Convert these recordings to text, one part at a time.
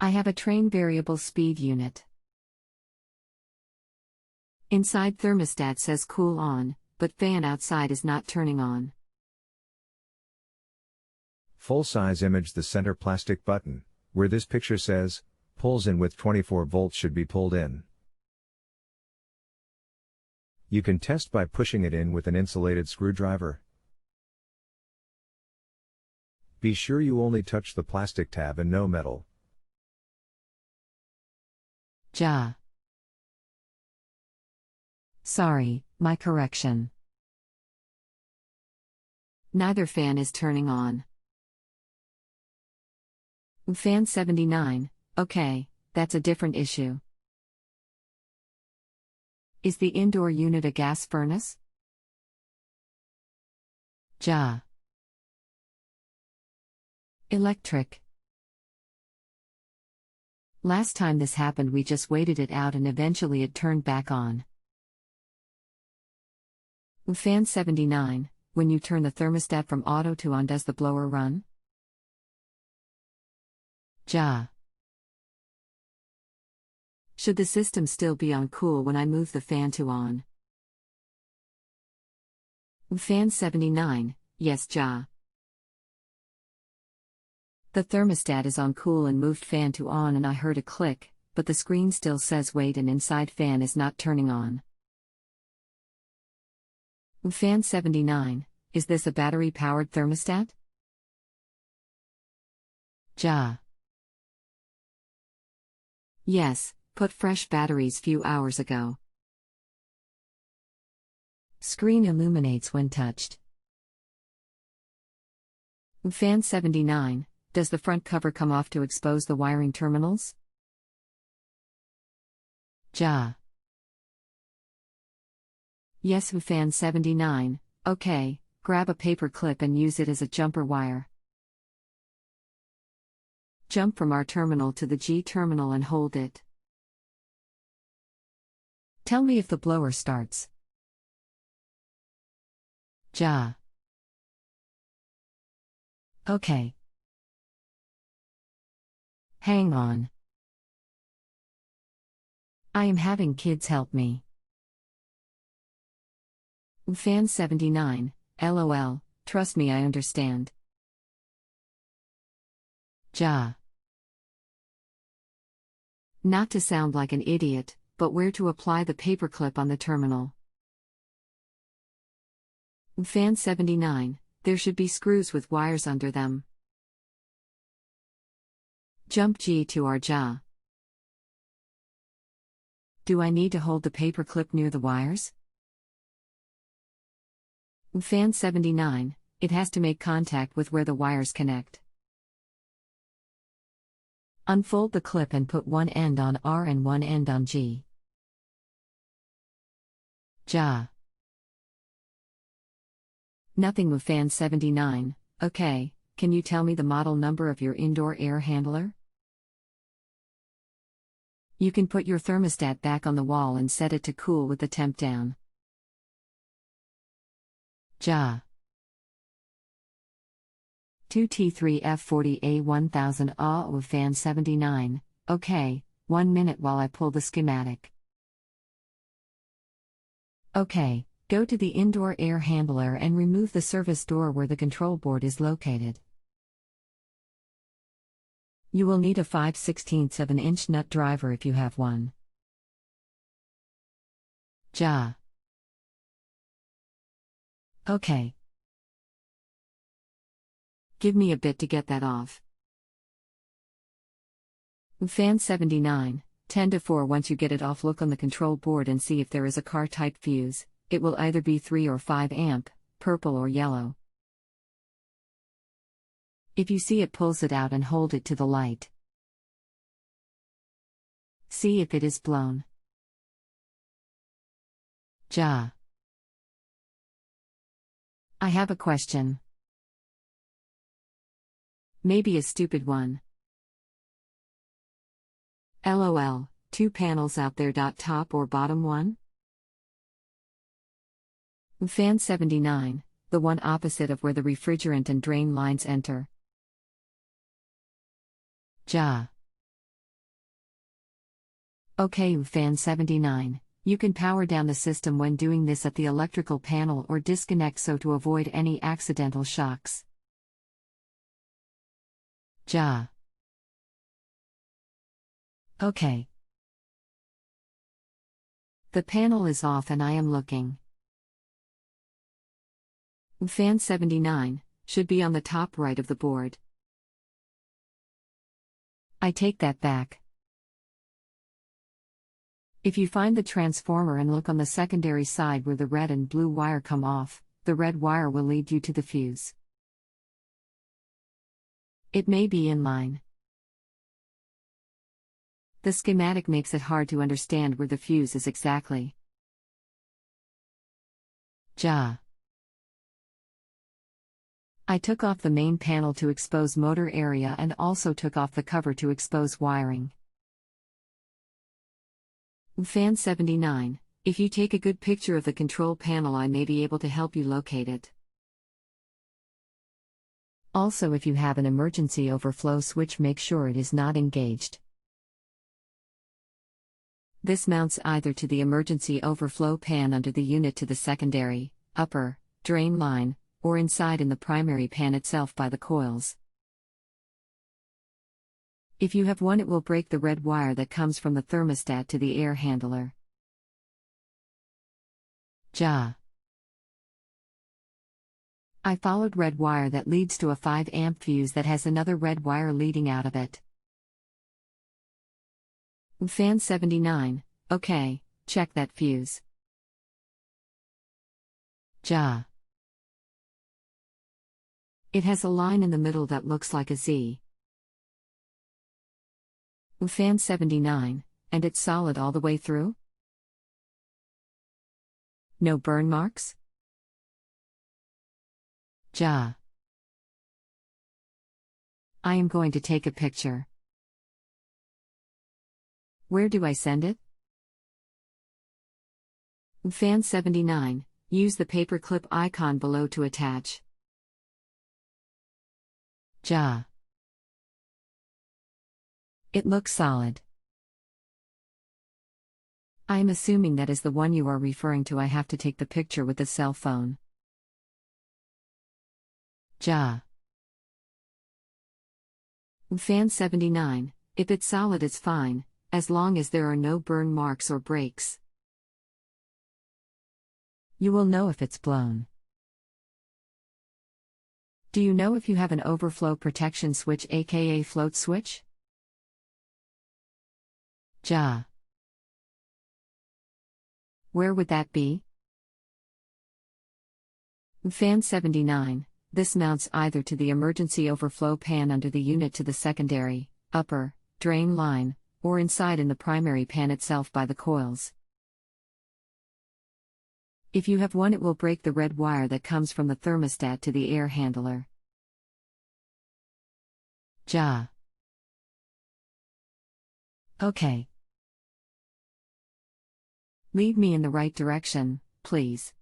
I have a Trane variable speed unit. Inside thermostat says cool on, but fan outside is not turning on. Full-size image. The center plastic button, where this picture says, pulls in with 24 volts should be pulled in. You can test by pushing it in with an insulated screwdriver. Be sure you only touch the plastic tab and no metal. Sorry, my correction. Neither fan is turning on. Fan 79, okay, that's a different issue. Is the indoor unit a gas furnace? Electric. Last time this happened we just waited it out and eventually it turned back on. Fan 79, when you turn the thermostat from auto to on, does the blower run? Should the system still be on cool when I move the fan to on? Fan 79, yes. The thermostat is on cool and moved fan to on and I heard a click, but the screen still says wait and inside fan is not turning on. Fan 79, is this a battery-powered thermostat? Yes, put fresh batteries few hours ago. Screen illuminates when touched. Fan 79, does the front cover come off to expose the wiring terminals? Yes. Fan 79, okay, grab a paper clip and use it as a jumper wire. Jump from R terminal to the G terminal and hold it. Tell me if the blower starts. Okay. Hang on. I am having kids help me. Fan 79, LOL, trust me I understand. Not to sound like an idiot, but where to apply the paperclip on the terminal? Fan 79, there should be screws with wires under them. Jump G to R. Do I need to hold the paperclip near the wires? Fan 79, it has to make contact with where the wires connect. Unfold the clip and put one end on R and one end on G. Nothing with fan 79, okay, can you tell me the model number of your indoor air handler? You can put your thermostat back on the wall and set it to cool with the temp down. 2T3F40A1000 AW with fan 79, okay, 1 minute while I pull the schematic. Okay, go to the indoor air handler and remove the service door where the control board is located. You will need a 5/16 of an inch nut driver if you have one. Okay. Give me a bit to get that off. Fan 79, 10 to 4. Once you get it off, look on the control board and see if there is a car type fuse. It will either be 3 or 5 amp, purple or yellow. If you see it, pulls it out and hold it to the light. See if it is blown. I have a question. Maybe a stupid one. LOL, 2 panels out there. Top or bottom one? Fan 79, the one opposite of where the refrigerant and drain lines enter. Okay, fan 79. You can power down the system when doing this at the electrical panel or disconnect so to avoid any accidental shocks. Ja. Okay. The panel is off and I am looking. Fan 79 should be on the top right of the board. I take that back. If you find the transformer and look on the secondary side where the red and blue wire come off, the red wire will lead you to the fuse. It may be in line. The schematic makes it hard to understand where the fuse is exactly. Ja. I took off the main panel to expose motor area and also took off the cover to expose wiring. Fan 79, if you take a good picture of the control panel I may be able to help you locate it. Also, if you have an emergency overflow switch, make sure it is not engaged. This mounts either to the emergency overflow pan under the unit to the secondary, upper, drain line, or inside in the primary pan itself by the coils. If you have one, it will break the red wire that comes from the thermostat to the air handler. Ja. I followed red wire that leads to a 5 amp fuse that has another red wire leading out of it. Fan 79, okay, check that fuse. Ja. It has a line in the middle that looks like a Z. Fan 79, and it's solid all the way through? No burn marks? Ja. I am going to take a picture. Where do I send it? Fan 79, use the paperclip icon below to attach. Ja. It looks solid. I am assuming that is the one you are referring to. I have to take the picture with the cell phone. Ja. Fan 79, if it's solid it's fine, as long as there are no burn marks or breaks. You will know if it's blown. Do you know if you have an overflow protection switch, aka float switch? Ja. Where would that be? Fan 79, this mounts either to the emergency overflow pan under the unit to the secondary, upper, drain line, or inside in the primary pan itself by the coils. If you have one, it will break the red wire that comes from the thermostat to the air handler. Ja. Okay. Lead me in the right direction, please.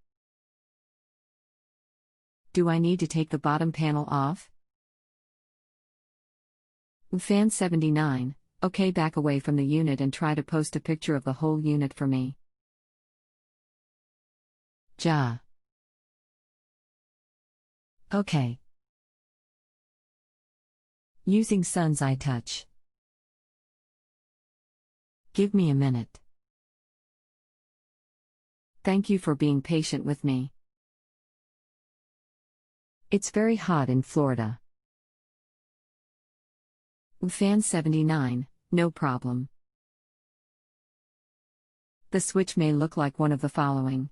Do I need to take the bottom panel off? Fan 79, okay, back away from the unit and try to post a picture of the whole unit for me. Ja. Okay. Using Sun's Eye Touch. Give me a minute. Thank you for being patient with me. It's very hot in Florida. Fan 79, no problem. The switch may look like one of the following.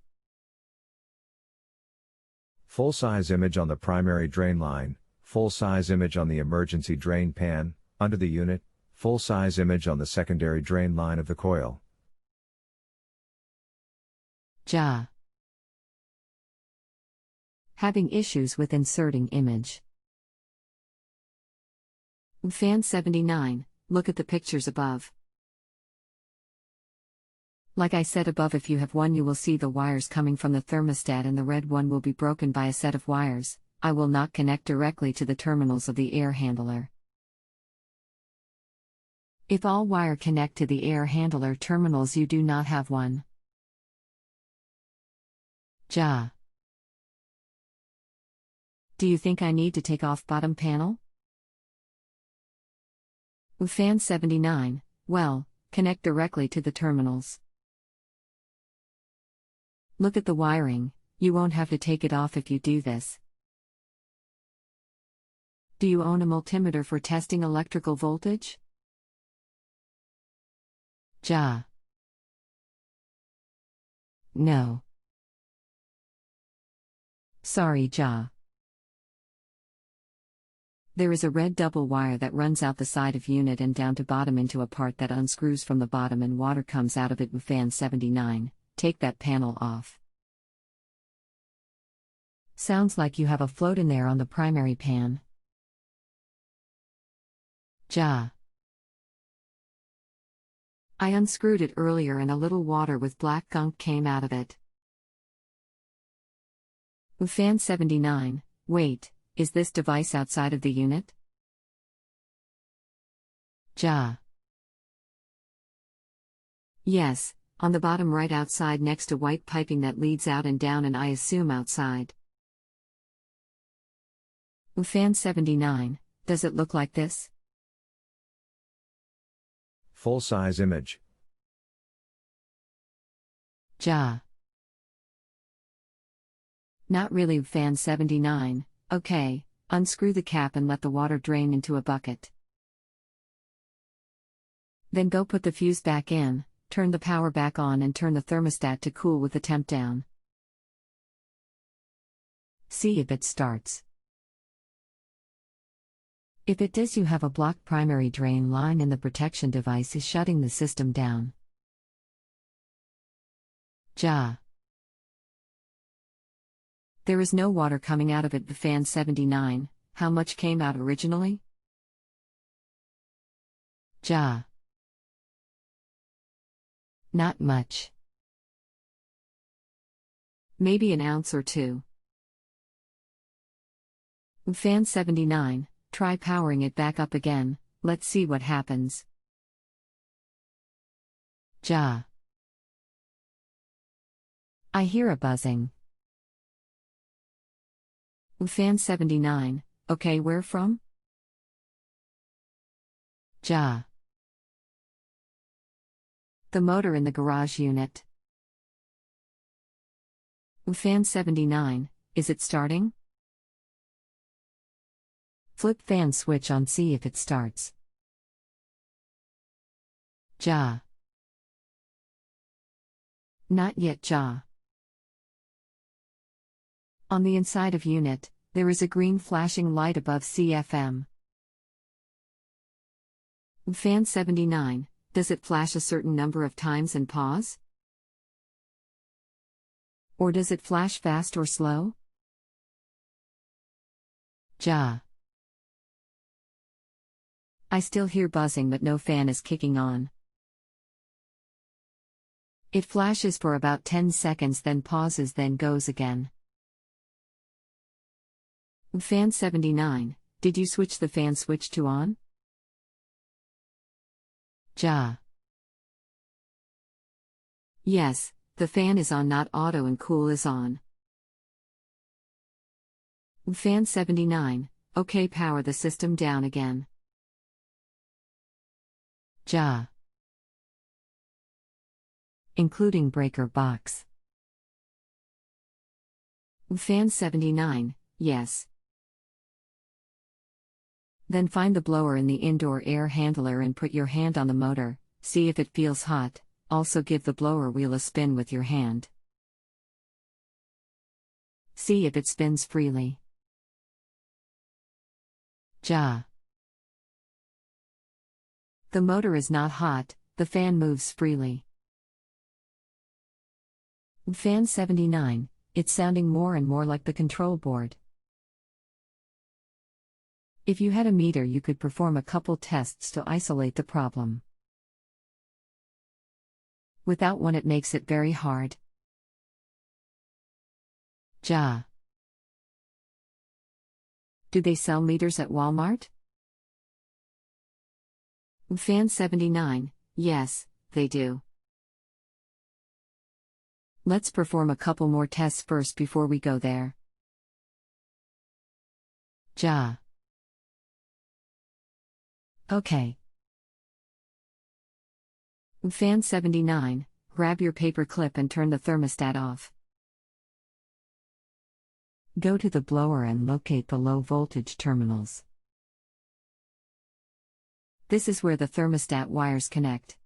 Full-size image on the primary drain line, full-size image on the emergency drain pan, under the unit, full-size image on the secondary drain line of the coil. Ja. Having issues with inserting image. Fan 79, look at the pictures above. Like I said above, if you have one, you will see the wires coming from the thermostat and the red one will be broken by a set of wires. I will not connect directly to the terminals of the air handler. If all wire connect to the air handler terminals, you do not have one. Ja. Do you think I need to take off bottom panel? Fan 79, well, connect directly to the terminals. Look at the wiring, you won't have to take it off if you do this. Do you own a multimeter for testing electrical voltage? Ja. No. Sorry, Ja. There is a red double wire that runs out the side of unit and down to bottom into a part that unscrews from the bottom and water comes out of it. Fan 79, take that panel off. Sounds like you have a float in there on the primary pan. Ja. I unscrewed it earlier and a little water with black gunk came out of it. Fan 79, wait, is this device outside of the unit? Ja. Yes, on the bottom right outside next to white piping that leads out and down and I assume outside. Fan 79, does it look like this? Full-size image. Ja. Not really. Fan 79, okay, unscrew the cap and let the water drain into a bucket. Then go put the fuse back in, turn the power back on and turn the thermostat to cool with the temp down. See if it starts. If it does, you have a blocked primary drain line and the protection device is shutting the system down. Ja. There is no water coming out of it. Fan 79, how much came out originally? Ja. Not much. Maybe an ounce or two. Fan 79, try powering it back up again, let's see what happens. Ja. I hear a buzzing. Fan 79, okay, where from? Ja. The motor in the garage unit. Fan 79, is it starting? Flip fan switch on, see if it starts. Ja. Not yet. Ja. On the inside of unit, there is a green flashing light above CFM. Fan 79, does it flash a certain number of times and pause? Or does it flash fast or slow? Ja. I still hear buzzing but no fan is kicking on. It flashes for about 10 seconds then pauses then goes again. Fan 79, did you switch the fan switch to on? Ja. Yes, the fan is on, not auto, and cool is on. Fan 79, okay, power the system down again. Ja. Including breaker box. Fan 79, yes. Then find the blower in the indoor air handler and put your hand on the motor, see if it feels hot, also give the blower wheel a spin with your hand. See if it spins freely. Ja. The motor is not hot, the fan moves freely. Fan 79, it's sounding more and more like the control board. If you had a meter, you could perform a couple tests to isolate the problem. Without one, it makes it very hard. Ja. Do they sell meters at Walmart? Fan 79, yes, they do. Let's perform a couple more tests first before we go there. Ja. Okay. Fan 79, grab your paper clip and turn the thermostat off. Go to the blower and locate the low voltage terminals. This is where the thermostat wires connect.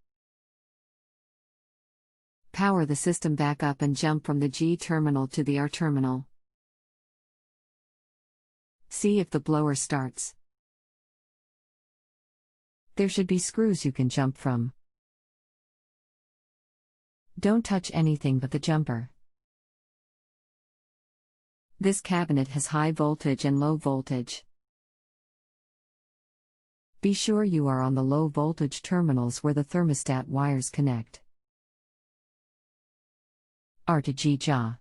Power the system back up and jump from the G terminal to the R terminal. See if the blower starts. There should be screws you can jump from. Don't touch anything but the jumper. This cabinet has high voltage and low voltage. Be sure you are on the low voltage terminals where the thermostat wires connect. R to G Ja.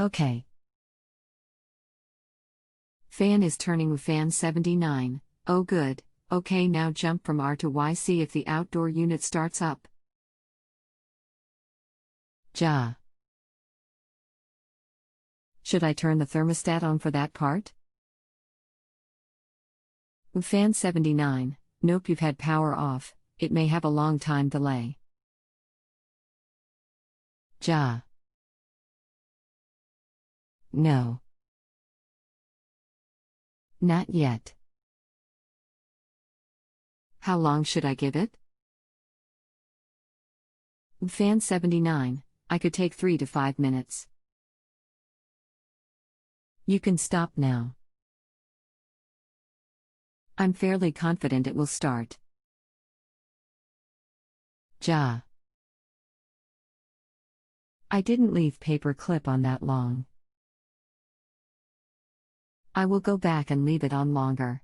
Okay. Fan is turning with fan 79, oh good, okay now jump from R to Y, see if the outdoor unit starts up. Ja. Should I turn the thermostat on for that part? Fan 79, nope, you've had power off, it may have a long time delay. Ja. No. Not yet. How long should I give it? Fan 79, I could take 3 to 5 minutes. You can stop now. I'm fairly confident it will start. Ja. I didn't leave paper clip on that long. I will go back and leave it on longer.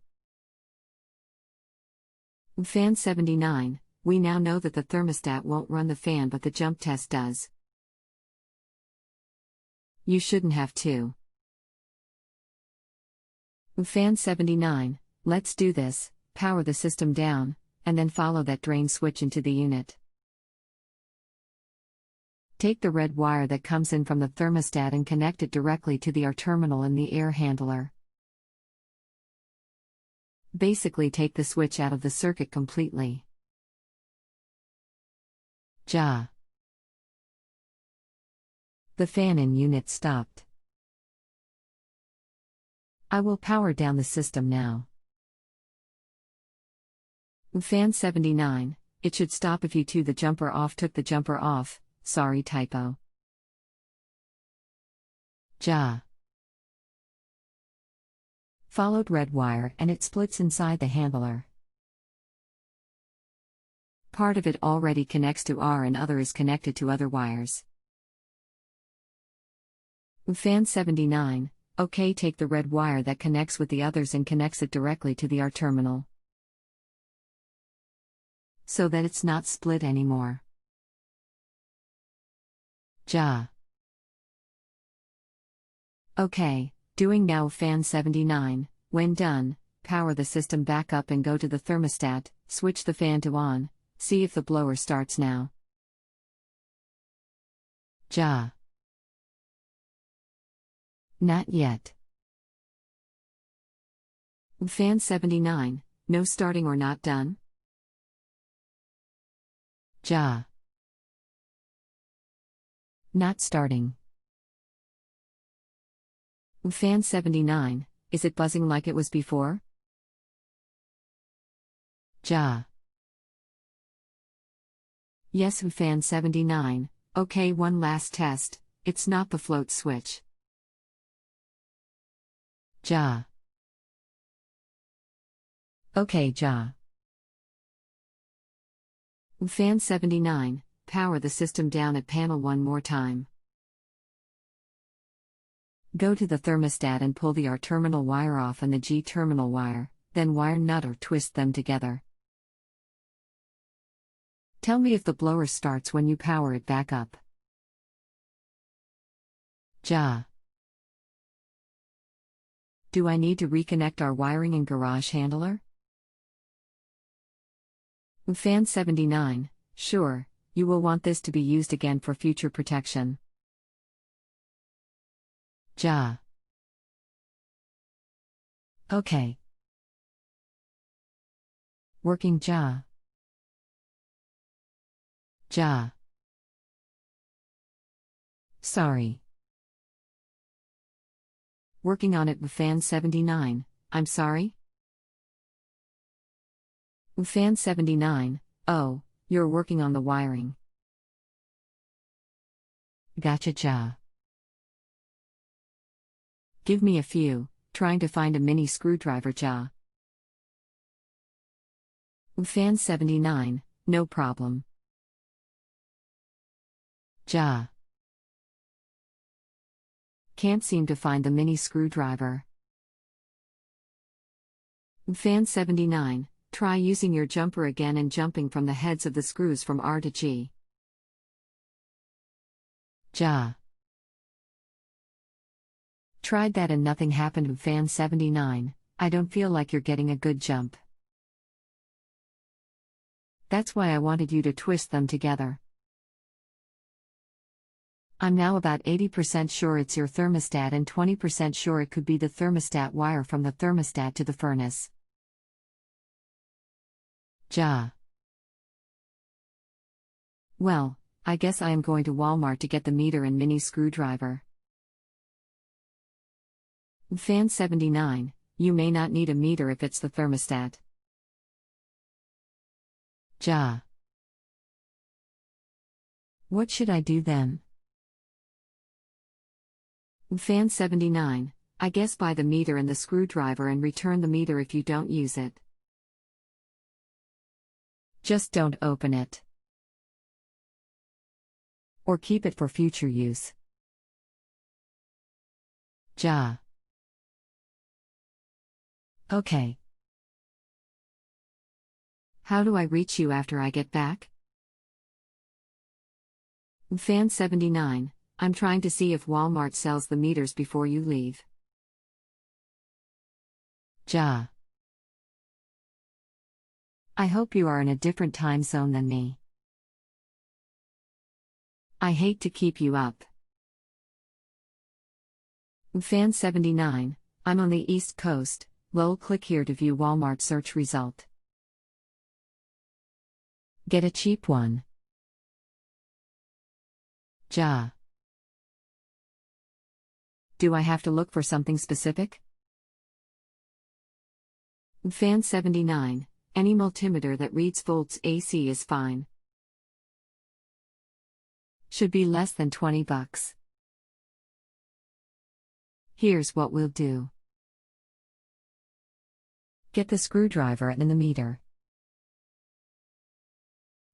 Fan 79, we now know that the thermostat won't run the fan but the jump test does. You shouldn't have to. Fan 79, let's do this, power the system down, and then follow that drain switch into the unit. Take the red wire that comes in from the thermostat and connect it directly to the R terminal in the air handler. Basically take the switch out of the circuit completely. Ja. The fan in unit stopped. I will power down the system now. Fan 79, it should stop if you took the jumper off, sorry typo. Ja. Followed red wire and it splits inside the handler. Part of it already connects to R and other is connected to other wires. Fan 79, okay, take the red wire that connects with the others and connects it directly to the R terminal. So that it's not split anymore. Ja. Okay, doing now. Fan 79, when done, power the system back up and go to the thermostat, switch the fan to on, see if the blower starts now. Ja. Not yet. Fan 79, no starting or not done? Ja. Not starting. Fan 79, is it buzzing like it was before? Ja. Yes. Fan 79, okay, one last test, it's not the float switch. Ja. Okay, Ja. Fan 79, power the system down at panel one more time. Go to the thermostat and pull the R terminal wire off and the G terminal wire, then wire nut or twist them together. Tell me if the blower starts when you power it back up. Ja. Do I need to reconnect our wiring and garage handler? Fan 79, sure, you will want this to be used again for future protection. Ja. Okay. Working Ja. Ja. Sorry. Working on it with Fan 79, I'm sorry? Fan 79, oh, you're working on the wiring. Gotcha Ja. Give me a few, trying to find a mini screwdriver Ja. Fan 79, no problem. Ja. Can't seem to find the mini screwdriver. Fan 79, try using your jumper again and jumping from the heads of the screws from R to G. Ja. Tried that and nothing happened with Fan 79, I don't feel like you're getting a good jump. That's why I wanted you to twist them together. I'm now about 80% sure it's your thermostat and 20% sure it could be the thermostat wire from the thermostat to the furnace. Ja. Well, I guess I am going to Walmart to get the meter and mini screwdriver. Fan 79, you may not need a meter if it's the thermostat. Ja. What should I do then? Fan 79, I guess buy the meter and the screwdriver and return the meter if you don't use it. Just don't open it. Or keep it for future use. Ja. Okay. How do I reach you after I get back? Fan 79, I'm trying to see if Walmart sells the meters before you leave. Ja. I hope you are in a different time zone than me. I hate to keep you up. Fan 79, I'm on the East Coast, lol, click here to view Walmart search result. Get a cheap one. Ja. Do I have to look for something specific? Fan 79, any multimeter that reads volts AC is fine. Should be less than $20. Here's what we'll do. Get the screwdriver and the meter.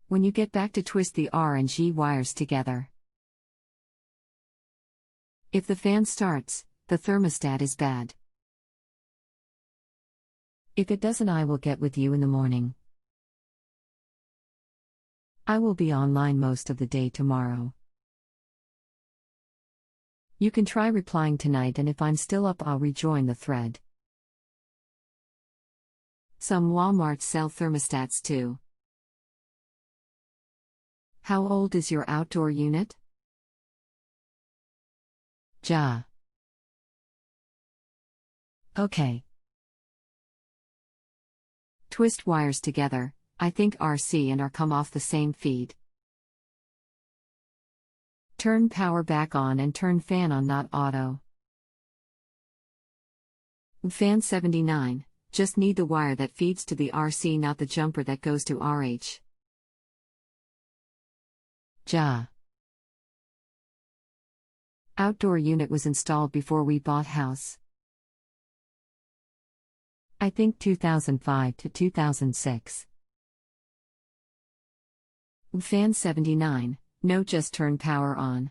When you get back to twist the R and G wires together. If the fan starts, the thermostat is bad. If it doesn't, I will get with you in the morning. I will be online most of the day tomorrow. You can try replying tonight, and if I'm still up, I'll rejoin the thread. Some Walmarts sell thermostats too. How old is your outdoor unit? Ja. Okay. Twist wires together, I think RC and R come off the same feed. Turn power back on and turn fan on, not auto. Fan 79, just need the wire that feeds to the RC, not the jumper that goes to RH. Ja. Outdoor unit was installed before we bought house. I think 2005 to 2006. Fan 79, no, just turn power on.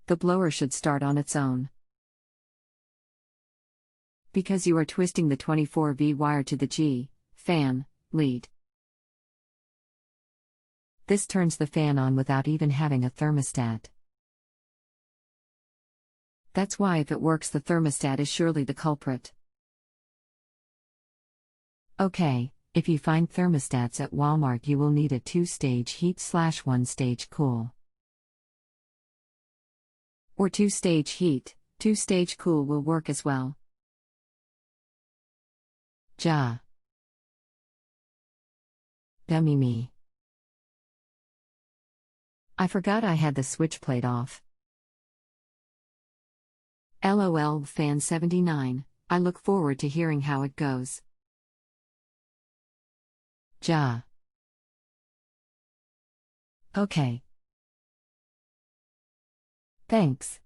The blower should start on its own. Because you are twisting the 24V wire to the G, fan, lead. This turns the fan on without even having a thermostat. That's why if it works, the thermostat is surely the culprit. Okay, If you find thermostats at Walmart, you will need a 2-stage heat/1-stage cool. Or 2-stage heat, 2-stage cool will work as well. Ja. Dummy me. I forgot I had the switch plate off. LOL Fan 79, I look forward to hearing how it goes. Ja. Okay. Thanks.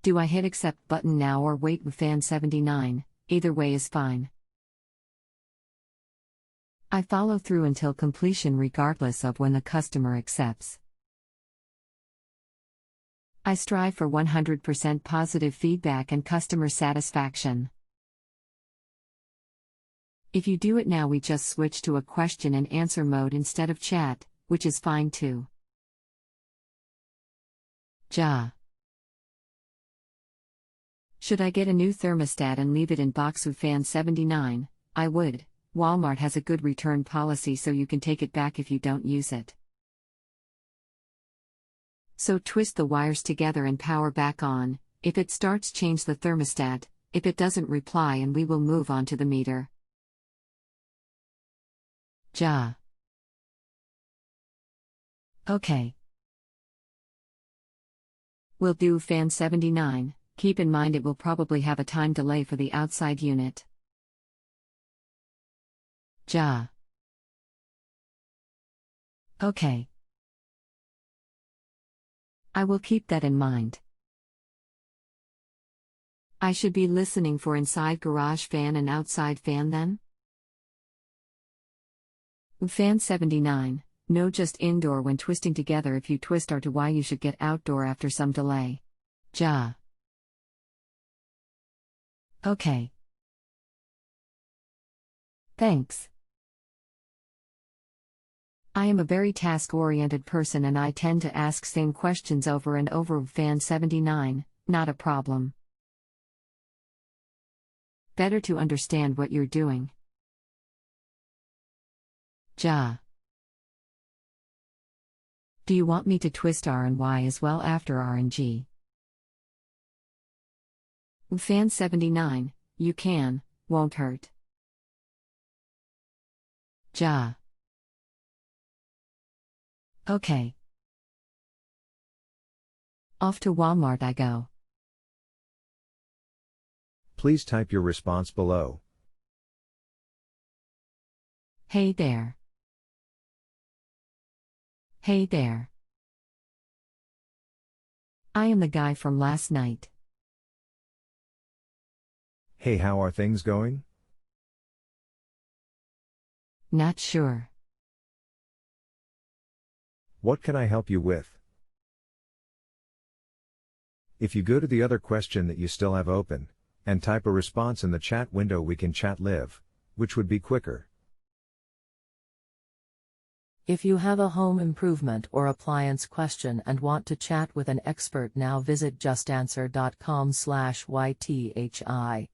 Do I hit accept button now or wait? Fan 79, either way is fine. I follow through until completion regardless of when the customer accepts. I strive for 100% positive feedback and customer satisfaction. If you do it now, we just switch to a question and answer mode instead of chat, which is fine too. Ja. Should I get a new thermostat and leave it in box? Fan 79, I would. Walmart has a good return policy, so you can take it back if you don't use it. So twist the wires together and power back on. If it starts, change the thermostat. If it doesn't, reply and we will move on to the meter. Ja. Okay. Will do. Fan 79, keep in mind it will probably have a time delay for the outside unit. Ja. Okay. I will keep that in mind. I should be listening for inside garage fan and outside fan then? Fan 79, no, just indoor when twisting together. If you twist R to Y, you should get outdoor after some delay. Ja. Okay. Thanks. I am a very task-oriented person and I tend to ask same questions over and over. Fan 79, not a problem. Better to understand what you're doing. Ja. Do you want me to twist R and Y as well after R and G? Fan 79, you can, won't hurt. Ja. Okay. Off to Walmart I go. Please type your response below. Hey there. Hey there. I am the guy from last night. Hey, how are things going? Not sure. What can I help you with? If you go to the other question that you still have open, and type a response in the chat window, we can chat live, which would be quicker. If you have a home improvement or appliance question and want to chat with an expert now, visit justanswer.com/YTHI.